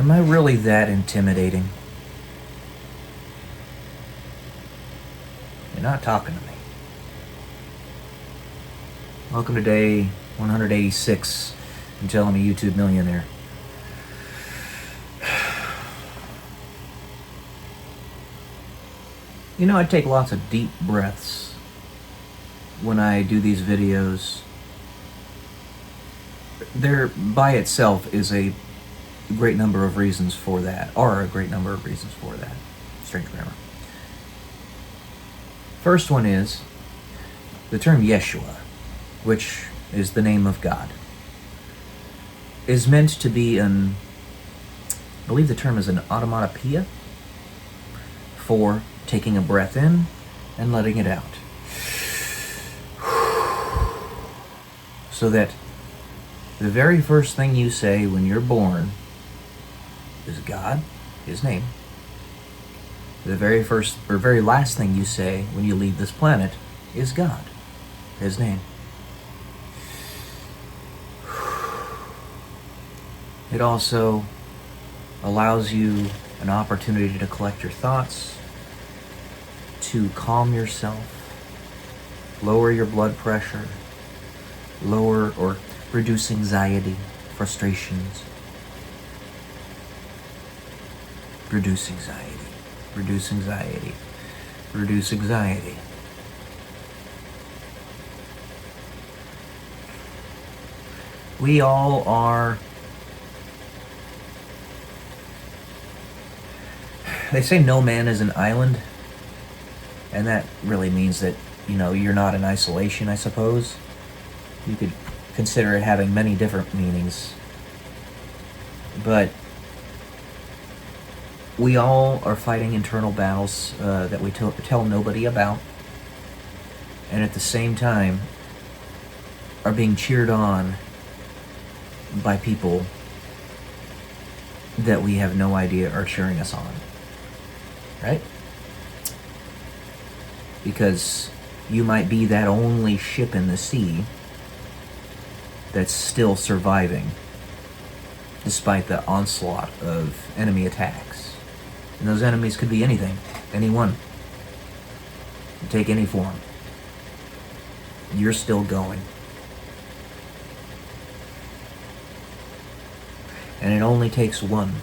Am I really that intimidating? You're not talking to me. Welcome to day 186 and telling me YouTube millionaire. You know, I take lots of deep breaths when I do these videos. There, by itself, is a great number of reasons for that, or a great number of reasons for that. Strange grammar. First one is the term Yeshua, which is the name of God, is meant to be I believe the term is an automatopoeia for taking a breath in and letting it out. So that the very first thing you say when you're born is God, His name. The very first or very last thing you say when you leave this planet is God, His name. It also allows you an opportunity to collect your thoughts, to calm yourself, lower your blood pressure, lower or reduce anxiety, frustrations, reduce anxiety, reduce anxiety, reduce anxiety. We all are, they say no man is an island, and that really means that, you know, you're not in isolation, I suppose. You could consider it having many different meanings. But we all are fighting internal battles that we tell nobody about, and at the same time are being cheered on by people that we have no idea are cheering us on. Right? Because you might be that only ship in the sea that's still surviving despite the onslaught of enemy attacks. And those enemies could be anything, anyone. Take any form. You're still going. And it only takes one.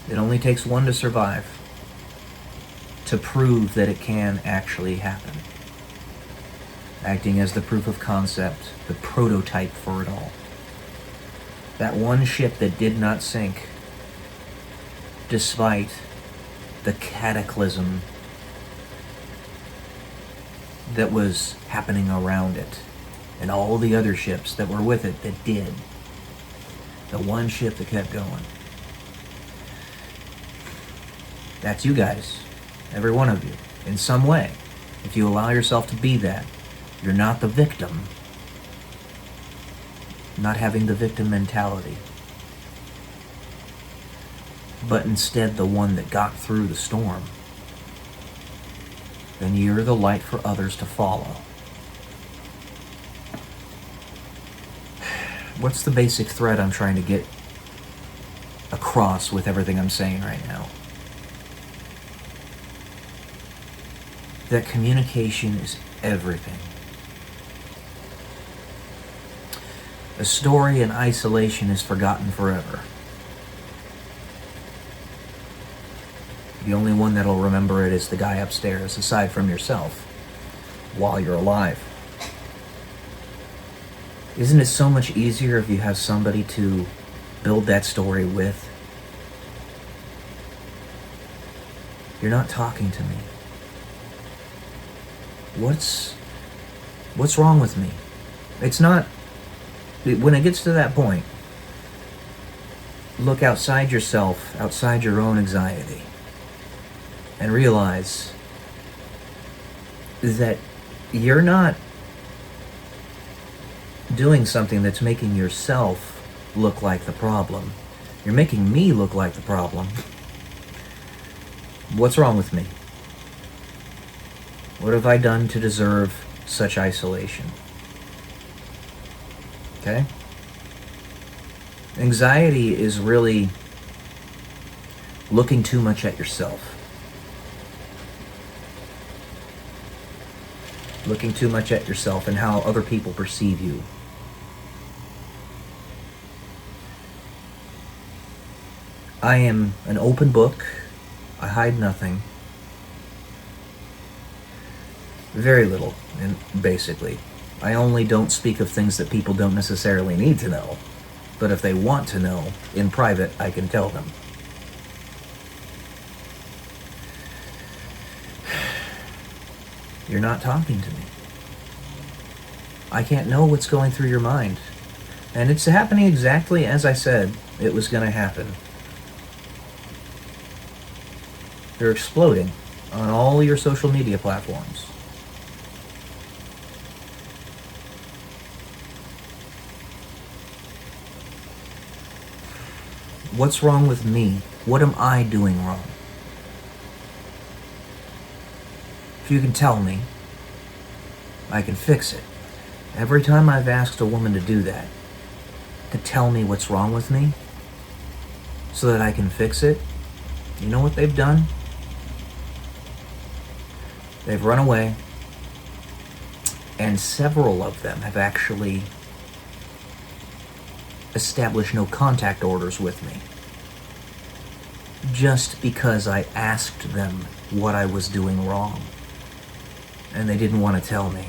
It only takes one to survive, to prove that it can actually happen. Acting as the proof of concept, the prototype for it all. That one ship that did not sink, despite the cataclysm that was happening around it, and all the other ships that were with it that did. The one ship that kept going. That's you guys. Every one of you. In some way. If you allow yourself to be that, you're not the victim. Not having the victim mentality. But instead the one that got through the storm. Then you're the light for others to follow. What's the basic thread I'm trying to get across with everything I'm saying right now? That communication is everything. A story in isolation is forgotten forever. The only one that'll remember it is the guy upstairs, aside from yourself, while you're alive. Isn't it so much easier if you have somebody to build that story with? You're not talking to me. What's wrong with me? It's not, when it gets to that point, look outside yourself, outside your own anxiety, and realize that you're not doing something that's making yourself look like the problem. You're making me look like the problem. What's wrong with me? What have I done to deserve such isolation? Okay? Anxiety is really looking too much at yourself. Looking too much at yourself and how other people perceive you. I am an open book. I hide nothing. Very little, and basically. I only don't speak of things that people don't necessarily need to know. But if they want to know, in private, I can tell them. You're not talking to me. I can't know what's going through your mind. And it's happening exactly as I said it was going to happen. They're exploding on all your social media platforms. What's wrong with me? What am I doing wrong? If you can tell me, I can fix it. Every time I've asked a woman to do that, to tell me what's wrong with me, so that I can fix it, you know what they've done? They've run away, and several of them have actually established no contact orders with me. Just because I asked them what I was doing wrong, and they didn't want to tell me.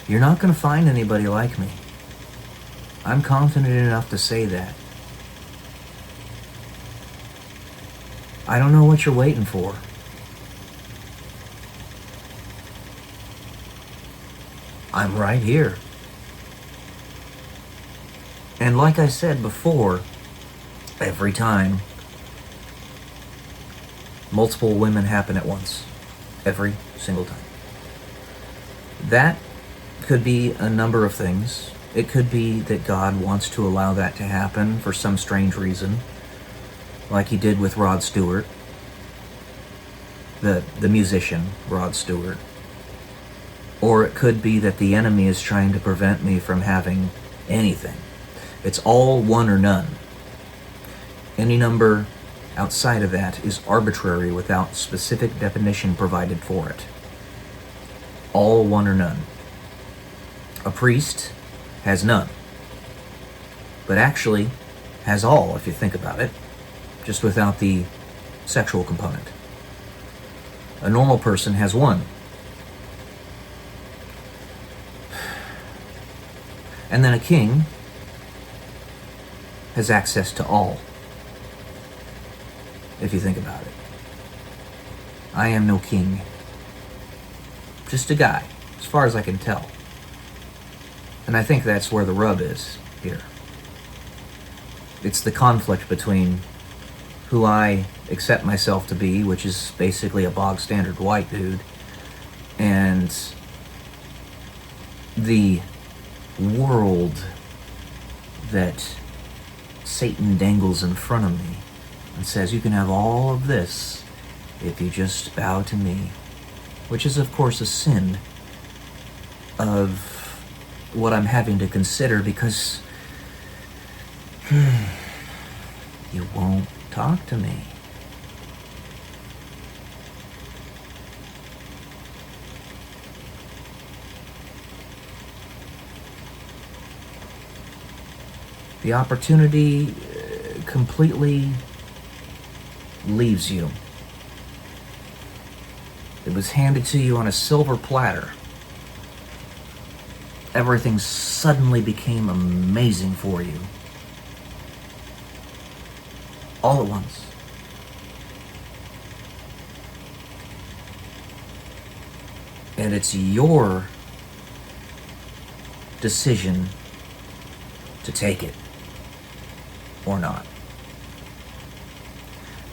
You're not going to find anybody like me. I'm confident enough to say that. I don't know what you're waiting for. I'm right here. And like I said before, every time, multiple women happen at once. Every single time. That could be a number of things. It could be that God wants to allow that to happen for some strange reason, like he did with Rod Stewart, the musician Rod Stewart. Or it could be that the enemy is trying to prevent me from having anything. It's all one or none. Any number outside of that is arbitrary without specific definition provided for it. All one or none. A priest has none, but actually has all if you think about it, just without the sexual component. A normal person has one. And then a king has access to all, if you think about it. I am no king. Just a guy, as far as I can tell. And I think that's where the rub is here. It's the conflict between who I accept myself to be, which is basically a bog standard white dude, and the world that Satan dangles in front of me and says, you can have all of this if you just bow to me, which is of course a sin of what I'm having to consider because you won't talk to me. The opportunity completely leaves you. It was handed to you on a silver platter. Everything suddenly became amazing for you. All at once. And it's your decision to take it or not.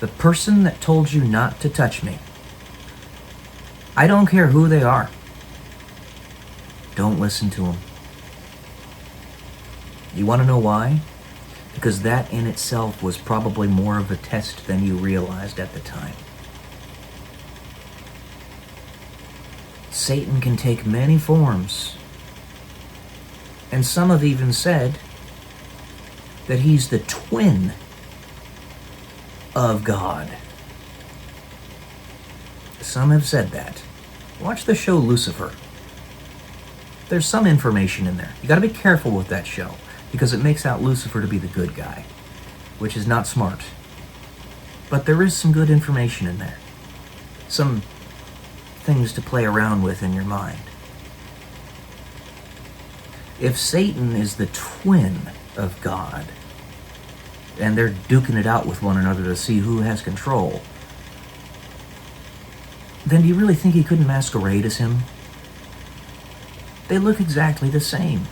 The person that told you not to touch me, I don't care who they are. Don't listen to them. You want to know why? Because that in itself was probably more of a test than you realized at the time. Satan can take many forms. And some have even said that he's the twin of God. Some have said that. Watch the show Lucifer. There's some information in there. You gotta be careful with that show, because it makes out Lucifer to be the good guy, which is not smart. But there is some good information in there. Some things to play around with in your mind. If Satan is the twin of God, and they're duking it out with one another to see who has control, then do you really think he couldn't masquerade as him? They look exactly the same.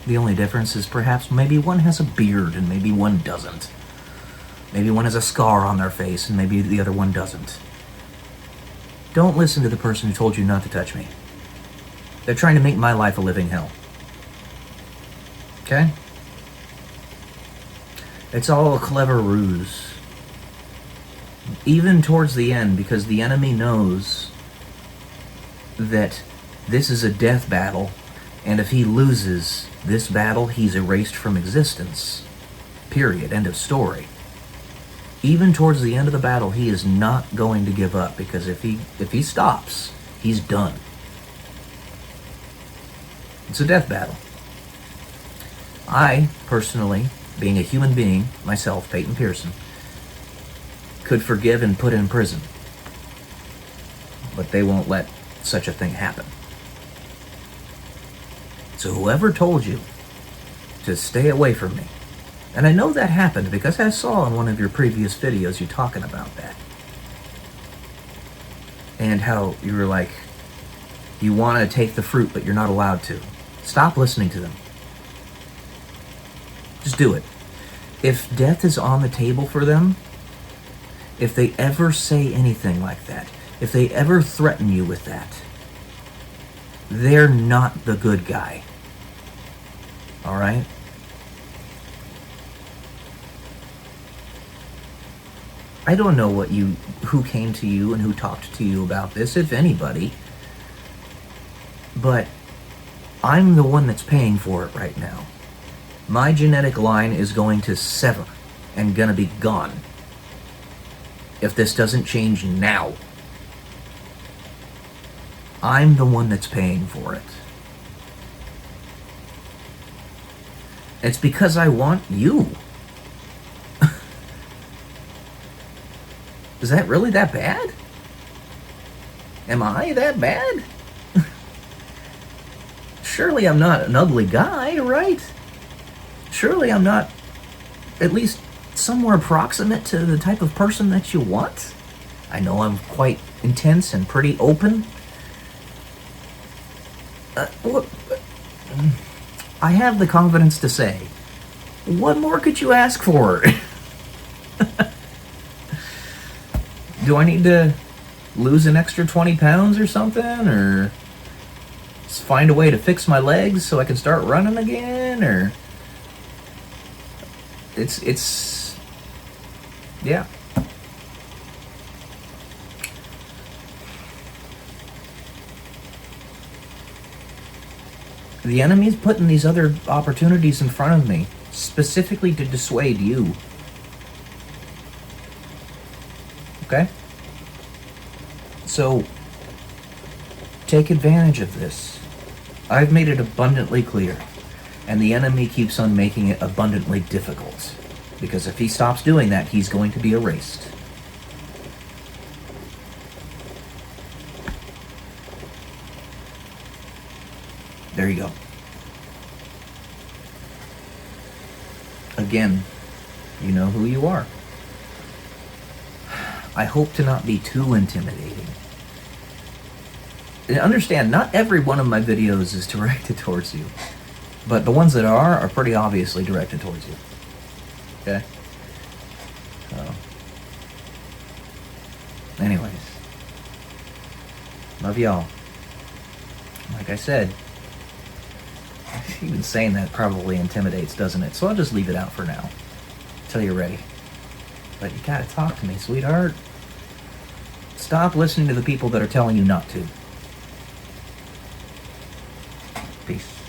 The only difference is perhaps maybe one has a beard and maybe one doesn't. Maybe one has a scar on their face and maybe the other one doesn't. Don't listen to the person who told you not to touch me. They're trying to make my life a living hell. Okay? It's all a clever ruse. Even towards the end, because the enemy knows that this is a death battle, and if he loses this battle, he's erased from existence. Period. End of story. Even towards the end of the battle, he is not going to give up, because if he stops, he's done. It's a death battle. I, personally, being a human being, myself, Payton Pearson, could forgive and put in prison. But they won't let such a thing happen. So whoever told you to stay away from me, and I know that happened because I saw in one of your previous videos you talking about that. And how you were like, you want to take the fruit but you're not allowed to. Stop listening to them. Just do it. If death is on the table for them, if they ever say anything like that, if they ever threaten you with that, they're not the good guy. Alright? I don't know who came to you and who talked to you about this, if anybody, but I'm the one that's paying for it right now. My genetic line is going to sever and gonna be gone if this doesn't change now. I'm the one that's paying for it. It's because I want you. Is that really that bad? Am I that bad? Surely I'm not an ugly guy, right? Surely I'm not at least somewhere approximate to the type of person that you want? I know I'm quite intense and pretty open. Look, I have the confidence to say, what more could you ask for? Do I need to lose an extra 20 pounds or something? Or just find a way to fix my legs so I can start running again? Or it's yeah. The enemy's putting these other opportunities in front of me specifically to dissuade you. Okay? So, take advantage of this. I've made it abundantly clear, and the enemy keeps on making it abundantly difficult, because if he stops doing that, he's going to be erased. There you go. Again, you know who you are. I hope to not be too intimidating. And understand, not every one of my videos is directed towards you. But the ones that are pretty obviously directed towards you. Okay? So. Anyways. Love y'all. Like I said, even saying that probably intimidates, doesn't it? So I'll just leave it out for now. Until you're ready. But you gotta talk to me, sweetheart. Stop listening to the people that are telling you not to. Peace.